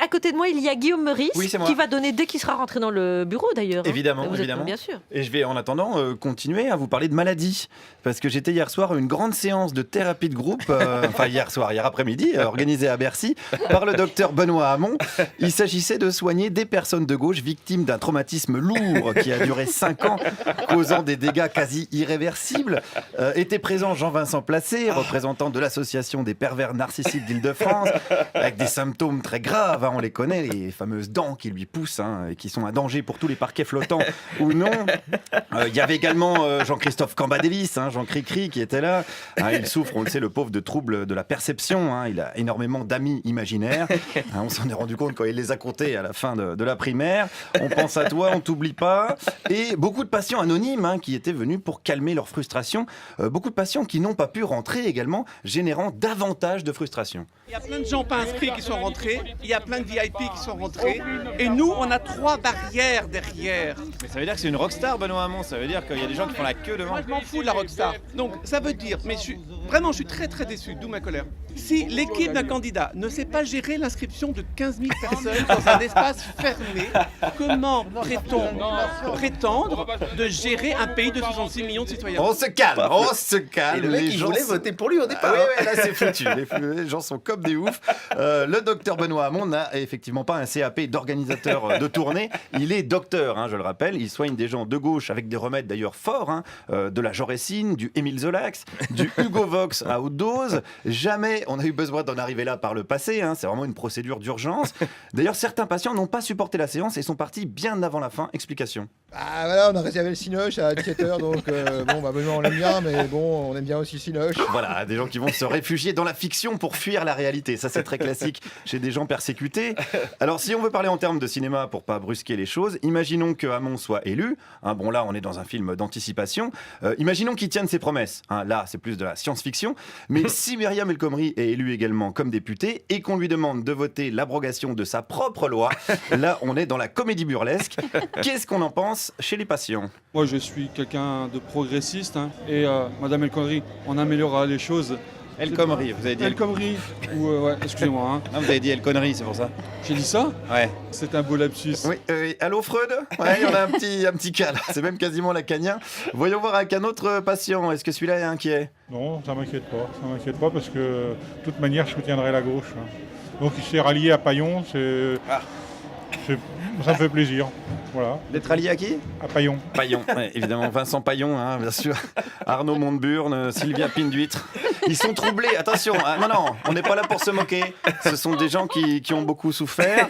À côté de moi, il y a Guillaume Meurice, Oui, c'est moi. qui va donner dès qu'il sera rentré dans le bureau d'ailleurs. Évidemment, Vous êtes- évidemment. bien sûr. Et je vais en attendant continuer à vous parler de maladies. Parce que j'étais hier soir à une grande séance de thérapie de groupe, hier après-midi, organisée à Bercy par le docteur Benoît Hamon. Il s'agissait de soigner des personnes de gauche victimes d'un traumatisme lourd qui a duré 5 ans, causant des dégâts quasi irréversibles. Était présent Jean-Vincent Placé, représentant de l'association des pervers narcissiques d'Île-de-France, avec des symptômes très graves, on les connaît, les fameuses dents qui lui poussent, et qui sont un danger pour tous les parquets flottants ou non. Il y avait également Jean-Christophe Cambadélis, Jean Cricri, qui était là. Il souffre, on le sait, le pauvre, de troubles de la perception. Il a énormément d'amis imaginaires. On s'en est rendu compte quand il les a comptés à la fin de la primaire. On pense à toi, on t'oublie pas. Et beaucoup de patients anonymes qui étaient venus pour calmer leur frustration. Beaucoup de patients qui n'ont pas pu rentrer également, générant davantage de frustration. Il y a plein de gens pas inscrits qui sont rentrés, il y a plein de VIP qui sont rentrés, et nous, on a 3 barrières derrière. Mais ça veut dire que c'est une rockstar, Benoît Hamon. Ça veut dire qu'il y a des gens qui font la queue devant. Moi, je m'en fous de la rockstar. Donc, ça veut dire, mais je suis très très déçu, d'où ma colère. Si l'équipe d'un candidat ne sait pas gérer l'inscription de 15 000 personnes dans un espace fermé, comment peut-on prétendre de gérer un pays de 66 millions de citoyens? On se calme, on se calme. Et le mec, Les il gens voulait sont- voter pour lui au départ. Oui, là c'est foutu. Les gens sont comme des oufs. Le docteur Benoît Hamon n'a effectivement pas un CAP d'organisateur de tournée. Il est docteur, je le rappelle. Il soigne des gens de gauche avec des remèdes d'ailleurs forts, de la Jorécine, du Émile Zolax, du Hugo Vox à haute dose. Jamais on a eu besoin d'en arriver là par le passé. C'est vraiment une procédure d'urgence. D'ailleurs, certains patients n'ont pas supporté la séance et sont partis bien avant la fin. Explication. Ah voilà, on a réservé le Cinoche à 17h, donc Benoît on l'aime bien, mais bon, on aime bien aussi le Cinoche. Voilà, des gens qui vont se réfugier dans la fiction pour fuir la réalité. Ça, c'est très classique chez des gens persécutés. Alors, si on veut parler en termes de cinéma pour pas brusquer les choses, imaginons que Hamon soit élu. Bon, là, on est dans un film d'anticipation. Imaginons qu'il tienne ses promesses. Là, c'est plus de la science-fiction. Mais si Myriam El Khomri est élue également comme députée et qu'on lui demande de voter l'abrogation de sa propre loi, là, on est dans la comédie burlesque. Qu'est-ce qu'on en pense chez les patients? Moi, je suis quelqu'un de progressiste et Madame El Khomri, on améliorera les choses. El Khomri, vous avez dit El Khomri, excusez-moi. Non, vous avez dit El Connery, c'est pour ça. J'ai dit ça? Ouais. C'est un beau lapsus. Oui, allô Freud? Ouais, il y en a un petit cas là, c'est même quasiment lacanien. Voyons voir avec un autre patient, est-ce que celui-là est inquiet? Non, ça m'inquiète pas parce que de toute manière je soutiendrai la gauche. Donc il s'est rallié à Paillon, ça me fait plaisir. Voilà. D'être allié à qui? À Paillon. Paillon, ouais, évidemment, Vincent Paillon, bien sûr. Arnaud Montebourne, Sylvia Pinduitre. Ils sont troublés, attention, non, on n'est pas là pour se moquer. Ce sont des gens qui ont beaucoup souffert.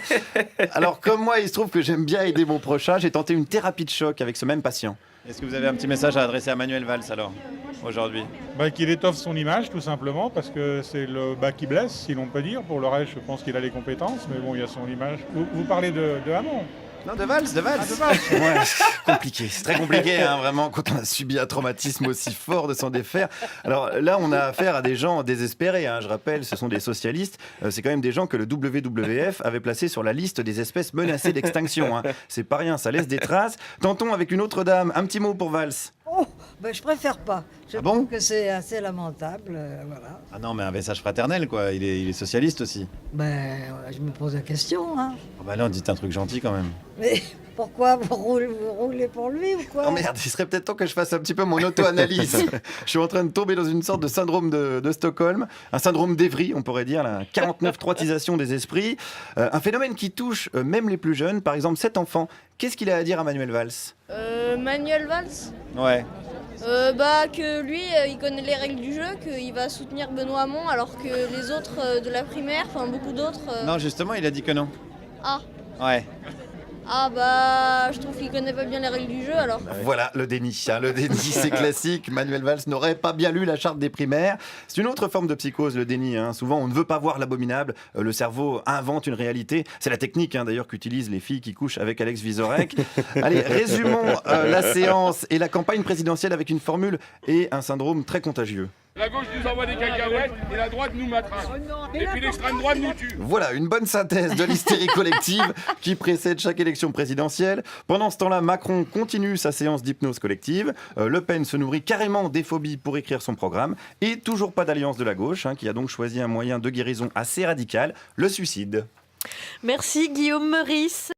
Alors comme moi, il se trouve que j'aime bien aider mon prochain, j'ai tenté une thérapie de choc avec ce même patient. Est-ce que vous avez un petit message à adresser à Manuel Valls alors, aujourd'hui? Qu'il étoffe son image tout simplement parce que c'est le bas qui blesse, si l'on peut dire. Pour le reste, je pense qu'il a les compétences, mais bon, il y a son image. Vous parlez de Hamon? Non, de Valls. Ouais, c'est compliqué, c'est très compliqué, vraiment, quand on a subi un traumatisme aussi fort de s'en défaire. Alors là, on a affaire à des gens désespérés, je rappelle, ce sont des socialistes. C'est quand même des gens que le WWF avait placés sur la liste des espèces menacées d'extinction. C'est pas rien, ça laisse des traces. Tentons avec une autre dame, un petit mot pour Valls. Oh, je préfère pas. Je Ah bon trouve que c'est assez lamentable, voilà. Ah non, mais un message fraternel, quoi. Il est socialiste aussi. Je me pose la question, hein. Bah là, dites un truc gentil quand même. Mais pourquoi vous roulez pour lui ou quoi? Oh merde, il serait peut-être temps que je fasse un petit peu mon auto-analyse. Je suis en train de tomber dans une sorte de syndrome de Stockholm, un syndrome d'Evry, on pourrait dire, la 49 droitisation des esprits, un phénomène qui touche même les plus jeunes. Par exemple, cet enfant, qu'est-ce qu'il a à dire à Manuel Valls? Manuel Valls? Ouais. Que lui, il connaît les règles du jeu, qu'il va soutenir Benoît Hamon, alors que les autres de la primaire, beaucoup d'autres... Non, justement, il a dit que non. Ah. Ouais. Je trouve qu'il connaît pas bien les règles du jeu, alors. Voilà, le déni. Le déni, c'est classique. Manuel Valls n'aurait pas bien lu la charte des primaires. C'est une autre forme de psychose, le déni. Souvent, on ne veut pas voir l'abominable. Le cerveau invente une réalité. C'est la technique, d'ailleurs, qu'utilisent les filles qui couchent avec Alex Vizorek. Allez, résumons la séance et la campagne présidentielle avec une formule et un syndrome très contagieux. La gauche nous envoie des cacahuètes et la droite nous matraque. Et puis l'extrême droite nous tue. Voilà, une bonne synthèse de l'hystérie collective qui précède chaque élection présidentielle. Pendant ce temps-là, Macron continue sa séance d'hypnose collective. Le Pen se nourrit carrément des phobies pour écrire son programme. Et toujours pas d'alliance de la gauche, qui a donc choisi un moyen de guérison assez radical, le suicide. Merci Guillaume Meurice.